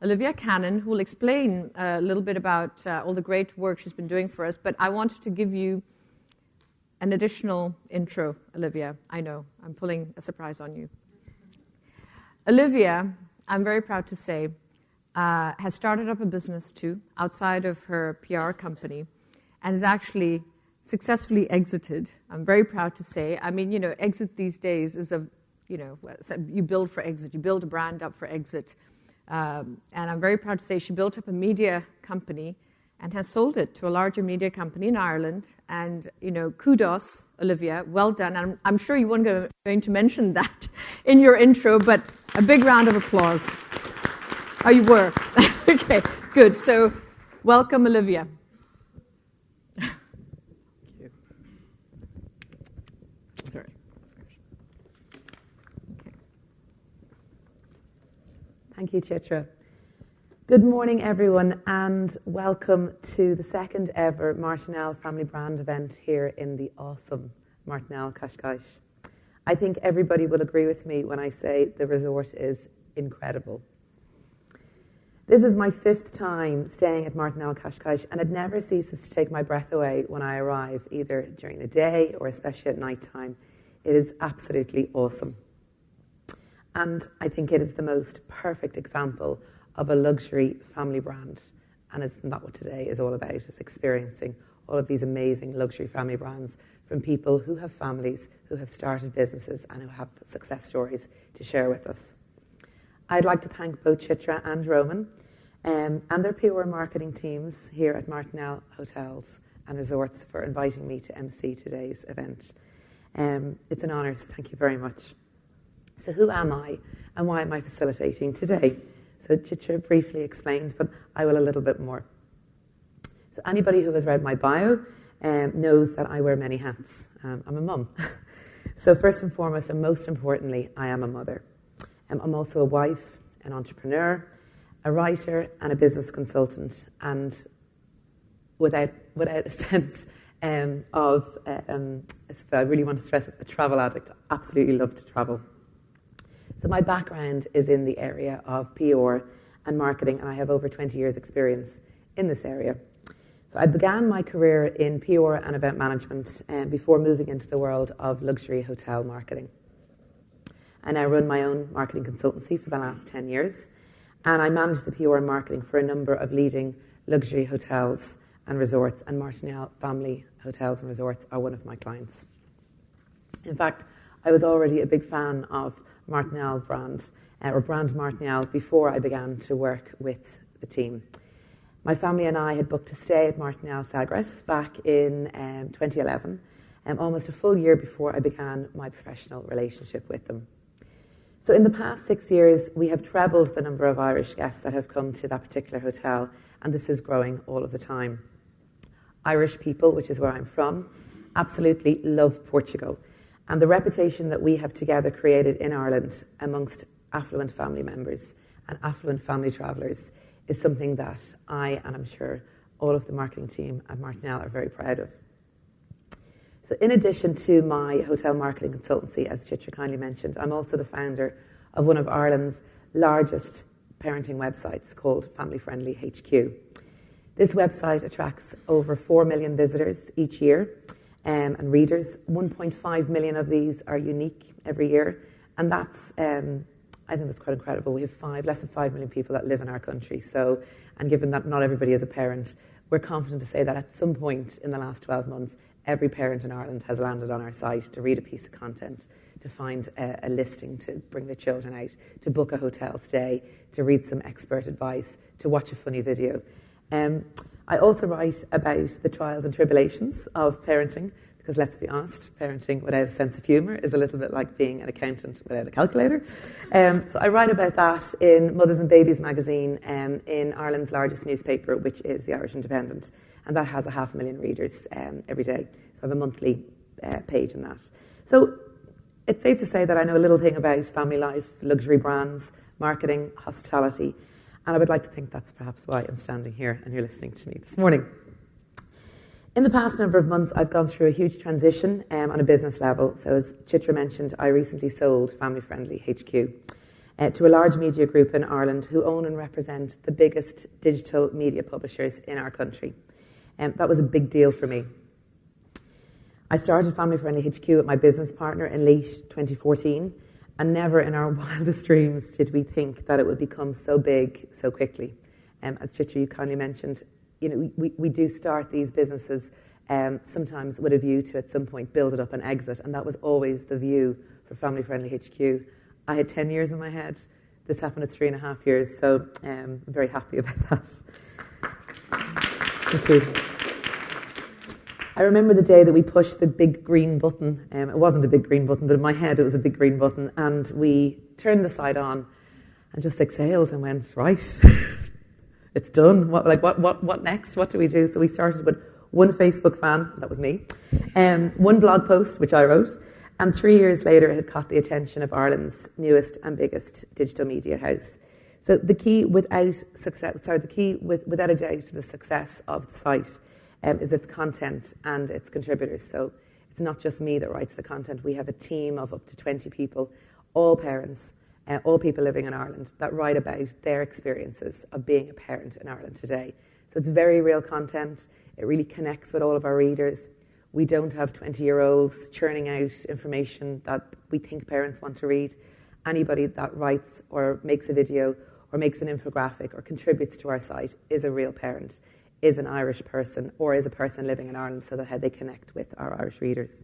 Olivia Cannon, who will explain a little bit about all the great work she's been doing for us. But I wanted to give you an additional intro, Olivia. I know, I'm pulling a surprise on you. Olivia, I'm very proud to say, has started up a business too, outside of her PR company, and has actually successfully exited. I'm very proud to say. I mean, exit these days is you build for exit. You build a brand up for exit. And I'm very proud to say she built up a media company and has sold it to a larger media company in Ireland. And, kudos, Olivia, well done. And I'm sure you weren't going to mention that in your intro, but a big round of applause. Oh, you were? Okay, good. So, welcome, Olivia. Thank you. Sorry. Thank you, Chitra. Good morning, everyone, and welcome to the second ever Martinhal Family Brand event here in the awesome Martinhal Cascais. I think everybody will agree with me when I say the resort is incredible. This is my 5th time staying at Martinhal Cascais, and it never ceases to take my breath away when I arrive, either during the day or especially at night time. It is absolutely awesome. And I think it is the most perfect example of a luxury family brand. And isn't that what today is all about, is experiencing all of these amazing luxury family brands from people who have families, who have started businesses, and who have success stories to share with us. I'd like to thank both Chitra and Roman and their PR marketing teams here at Martinhal Hotels and Resorts for inviting me to MC today's event. It's an honour, so thank you very much. So who am I and why am I facilitating today? So Chitra briefly explained, but I will a little bit more. So anybody who has read my bio knows that I wear many hats. I'm a mum. So first and foremost, and most importantly, I am a mother. I'm also a wife, an entrepreneur, a writer, and a business consultant. And without a sense of, I really want to stress it, a travel addict. I absolutely love to travel. So my background is in the area of PR and marketing, and I have over 20 years' experience in this area. So I began my career in PR and event management before moving into the world of luxury hotel marketing. I now run my own marketing consultancy for the last 10 years, and I manage the PR and marketing for a number of leading luxury hotels and resorts, and Martinhal Family Hotels and Resorts are one of my clients. In fact, I was already a big fan of Martinhal brand, or brand Martinhal, before I began to work with the team. My family and I had booked to stay at Martinhal Sagres back in 2011, almost a full year before I began my professional relationship with them. So in the past 6 years, we have trebled the number of Irish guests that have come to that particular hotel, and this is growing all of the time. Irish people, which is where I'm from, absolutely love Portugal. And the reputation that we have together created in Ireland amongst affluent family members and affluent family travellers is something that I, and I'm sure all of the marketing team at Martinhal, are very proud of. So in addition to my hotel marketing consultancy, as Chitra kindly mentioned, I'm also the founder of one of Ireland's largest parenting websites called Family Friendly HQ. This website attracts over 4 million visitors each year. And readers. 1.5 million of these are unique every year, and that's I think that's quite incredible. We have less than 5 million people that live in our country. So, and given that not everybody is a parent, we're confident to say that at some point in the last 12 months, every parent in Ireland has landed on our site to read a piece of content, to find a listing, to bring their children out, to book a hotel stay, to read some expert advice, to watch a funny video. I also write about the trials and tribulations of parenting, because let's be honest, parenting without a sense of humour is a little bit like being an accountant without a calculator. So I write about that in Mothers and Babies magazine in Ireland's largest newspaper, which is the Irish Independent, and that has 500,000 readers every day. So I have a monthly page in that. So it's safe to say that I know a little thing about family life, luxury brands, marketing, hospitality, and I would like to think that's perhaps why I'm standing here and you're listening to me this morning. In the past number of months, I've gone through a huge transition on a business level. So as Chitra mentioned, I recently sold Family Friendly HQ. to a large media group in Ireland who own and represent the biggest digital media publishers in our country. That was a big deal for me. I started Family Friendly HQ with my business partner in late 2014, and never in our wildest dreams did we think that it would become so big so quickly. As Chitra, you kindly mentioned, we do start these businesses sometimes with a view to at some point build it up and exit, and that was always the view for Family Friendly HQ. I had 10 years in my head. This happened at 3.5 years, so I'm very happy about that. Thank you. I remember the day that we pushed the big green button. It wasn't a big green button, but in my head it was a big green button, and we turned the site on and just exhaled and went, right, it's done. What next? What do we do? So we started with one Facebook fan, that was me, one blog post, which I wrote, and 3 years later it had caught the attention of Ireland's newest and biggest digital media house. So the key without a doubt to the success of the site is its content and its contributors. So it's not just me that writes the content. We have a team of up to 20 people, all parents, all people living in Ireland, that write about their experiences of being a parent in Ireland today. So it's very real content. It really connects with all of our readers. We don't have 20-year-olds churning out information that we think parents want to read. Anybody that writes or makes a video or makes an infographic or contributes to our site is a real parent, is an Irish person, or is a person living in Ireland, so that how they connect with our Irish readers.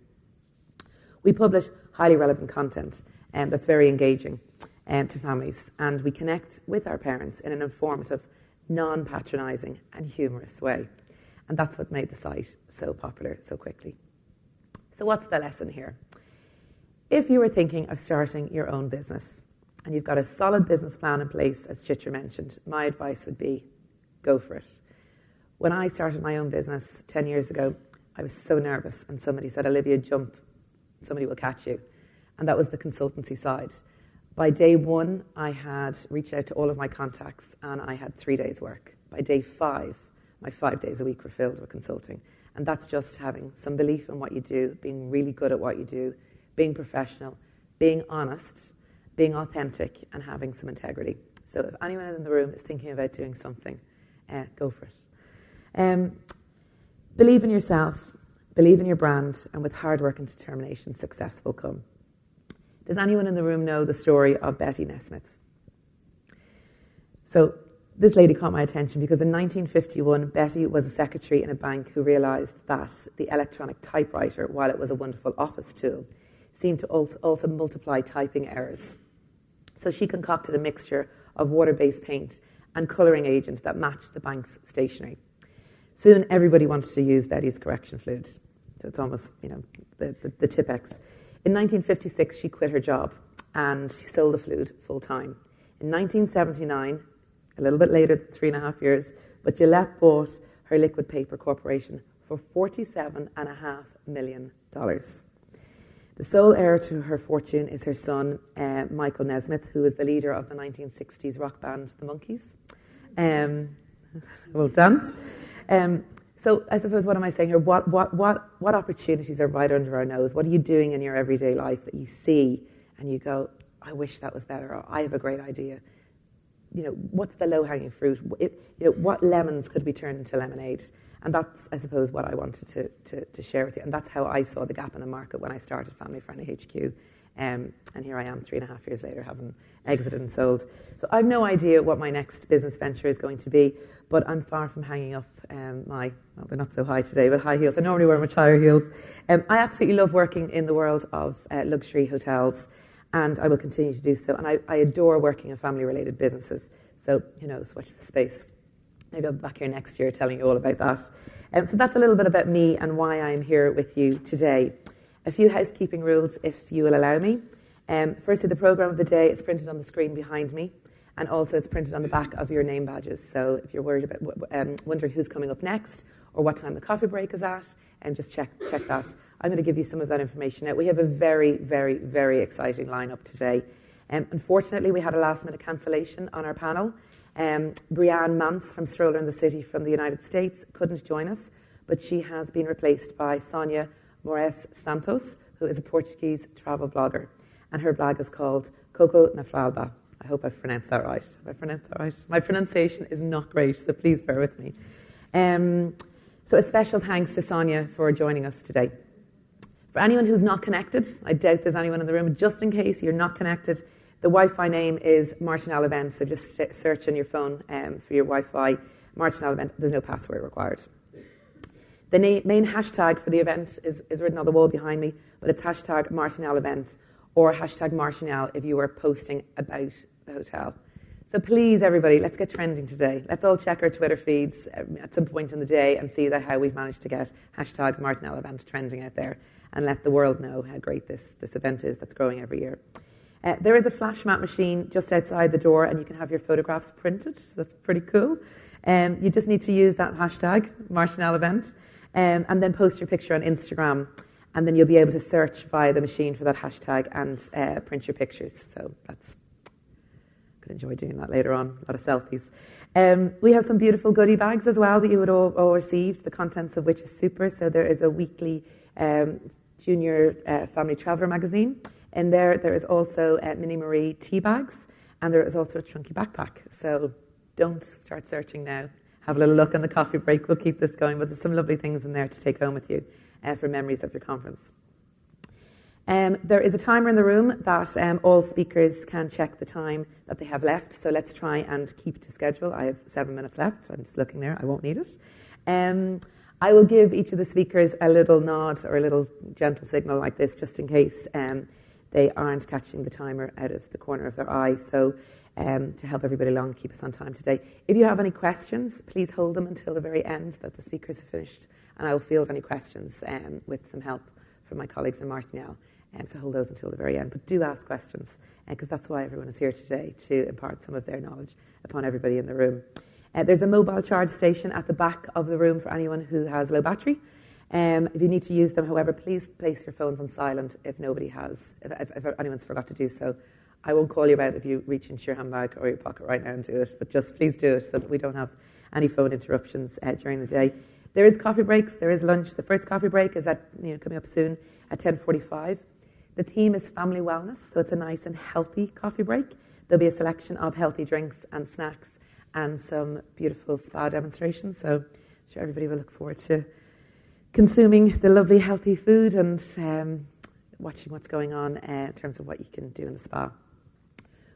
We publish highly relevant content that's very engaging to families, and we connect with our parents in an informative, non-patronising and humorous way. And that's what made the site so popular so quickly. So what's the lesson here? If you were thinking of starting your own business and you've got a solid business plan in place, as Chitra mentioned, my advice would be go for it. When I started my own business 10 years ago, I was so nervous, and somebody said, Olivia, jump, somebody will catch you. And that was the consultancy side. By day one, I had reached out to all of my contacts and I had 3 days' work. By day 5, my 5 days a week were filled with consulting. And that's just having some belief in what you do, being really good at what you do, being professional, being honest, being authentic, and having some integrity. So if anyone in the room is thinking about doing something, go for it. Believe in yourself, believe in your brand, and with hard work and determination, success will come. Does anyone in the room know the story of Betty Nesmith? So this lady caught my attention because in 1951, Betty was a secretary in a bank who realised that the electronic typewriter, while it was a wonderful office tool, seemed to also multiply typing errors. So she concocted a mixture of water-based paint and colouring agent that matched the bank's stationery. Soon, everybody wanted to use Betty's correction fluid. So it's almost, the Tipex. In 1956, she quit her job and she sold the fluid full-time. In 1979, a little bit later, 3.5 years, but Gillette bought her liquid paper corporation for $47.5 million. The sole heir to her fortune is her son, Michael Nesmith, who is the leader of the 1960s rock band, The Monkees. I won't dance. So I suppose, what am I saying here? What opportunities are right under our nose? What are you doing in your everyday life that you see and you go, I wish that was better, or I have a great idea? What's the low-hanging fruit? What lemons could be turned into lemonade? And that's, I suppose, what I wanted to share with you. And that's how I saw the gap in the market when I started Family Friendly HQ. And here I am 3.5 years later, having exited and sold. So I've no idea what my next business venture is going to be, but I'm far from hanging up they're not so high today, but high heels. I normally wear much higher heels. I absolutely love working in the world of luxury hotels, and I will continue to do so. And I adore working in family-related businesses. So, who knows, watch the space. Maybe I'll be back here next year telling you all about that. So that's a little bit about me and why I'm here with you today. A few housekeeping rules, if you will allow me. Firstly, the programme of the day is printed on the screen behind me, and also it's printed on the back of your name badges. So if you're worried about wondering who's coming up next or what time the coffee break is at, just check that. I'm going to give you some of that information now. We have a very, very, very exciting lineup today. Unfortunately, we had a last-minute cancellation on our panel. Brianne Mance from Stroller in the City from the United States couldn't join us, but she has been replaced by Sonia Moraes Santos, who is a Portuguese travel blogger, and her blog is called Coco na Fralda, I hope I've pronounced that right. Have I pronounced that right? My pronunciation is not great, so please bear with me. So a special thanks to Sonia for joining us today. For anyone who's not connected, I doubt there's anyone in the room, but just in case you're not connected, the Wi-Fi name is Martinhal Event, so just search on your phone for your Wi-Fi, Martinhal Event. There's no password required. The main hashtag for the event is written on the wall behind me, but it's hashtag Martinhal Event or hashtag Martinhal if you are posting about the hotel. So please, everybody, let's get trending today. Let's all check our Twitter feeds at some point in the day and see how we've managed to get hashtag Martinhal Event trending out there and let the world know how great this event is that's growing every year. There is a flash mat machine just outside the door and you can have your photographs printed. So that's pretty cool. You just need to use that hashtag, Martinhal Event, and then post your picture on Instagram. And then you'll be able to search via the machine for that hashtag and print your pictures. So that's could enjoy doing that later on, a lot of selfies. We have some beautiful goodie bags as well that you would all receive, the contents of which is super. So there is a weekly junior family traveller magazine. In there is also Mini Marie tea bags, and there is also a chunky backpack. So don't start searching now. Have a little look on the coffee break. We'll keep this going, but there's some lovely things in there to take home with you for memories of your conference. There is a timer in the room that all speakers can check the time that they have left. So let's try and keep to schedule. I have 7 minutes left. I'm just looking there. I won't need it. I will give each of the speakers a little nod or a little gentle signal like this just in case they aren't catching the timer out of the corner of their eye. So to help everybody along, keep us on time today. If you have any questions, please hold them until the very end that the speakers have finished. And I will field any questions with some help from my colleagues in Martinhal. So hold those until the very end. But do ask questions, because that's why everyone is here today, to impart some of their knowledge upon everybody in the room. There's a mobile charge station at the back of the room for anyone who has low battery. If you need to use them, however, please place your phones on silent if anyone's forgot to do so. I won't call you about if you reach into your handbag or your pocket right now and do it, but just please do it so that we don't have any phone interruptions during the day. There is coffee breaks, there is lunch. The first coffee break is coming up soon at 10:45. The theme is family wellness, so it's a nice and healthy coffee break. There'll be a selection of healthy drinks and snacks and some beautiful spa demonstrations. So I'm sure everybody will look forward to consuming the lovely healthy food and watching what's going on in terms of what you can do in the spa.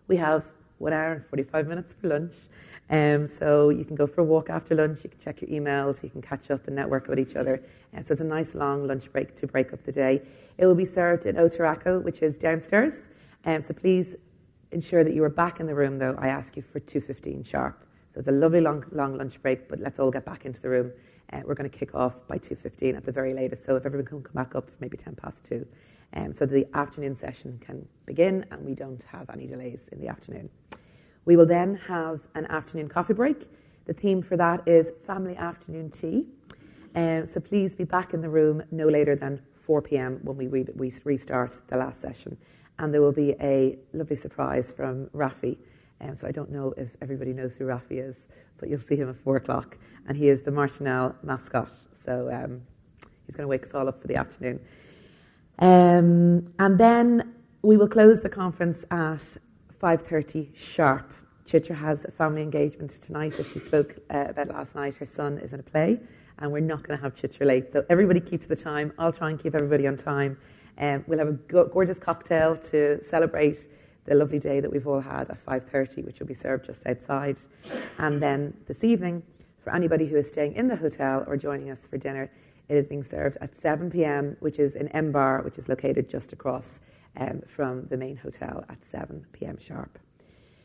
We have 1 hour and 45 minutes for lunch. So you can go for a walk after lunch, you can check your emails, you can catch up and network with each other. So it's a nice long lunch break to break up the day. It will be served in Otaraco, which is downstairs. So please ensure that you are back in the room, though. I ask you for 2:15 sharp. So it's a lovely long lunch break, but let's all get back into the room. We're going to kick off by 2:15 at the very latest. So if everyone can come back up, maybe 2:10. So the afternoon session can begin and we don't have any delays in the afternoon. We will then have an afternoon coffee break. The theme for that is family afternoon tea. So please be back in the room no later than 4 p.m. when we restart the last session. And there will be a lovely surprise from Rafi. So I don't know if everybody knows who Rafi is, but you'll see him at 4 o'clock. And he is the Martinhal mascot. So he's going to wake us all up for the afternoon. And then we will close the conference at 5:30 sharp. Chitra has a family engagement tonight, as she spoke about last night. Her son is in a play, and we're not going to have Chitra late. So everybody keep to the time. I'll try and keep everybody on time. We'll have a gorgeous cocktail to celebrate the lovely day that we've all had at 5:30, which will be served just outside. And then this evening, for anybody who is staying in the hotel or joining us for dinner, it is being served at 7 p.m., which is in M Bar, which is located just across from the main hotel at 7 p.m. sharp.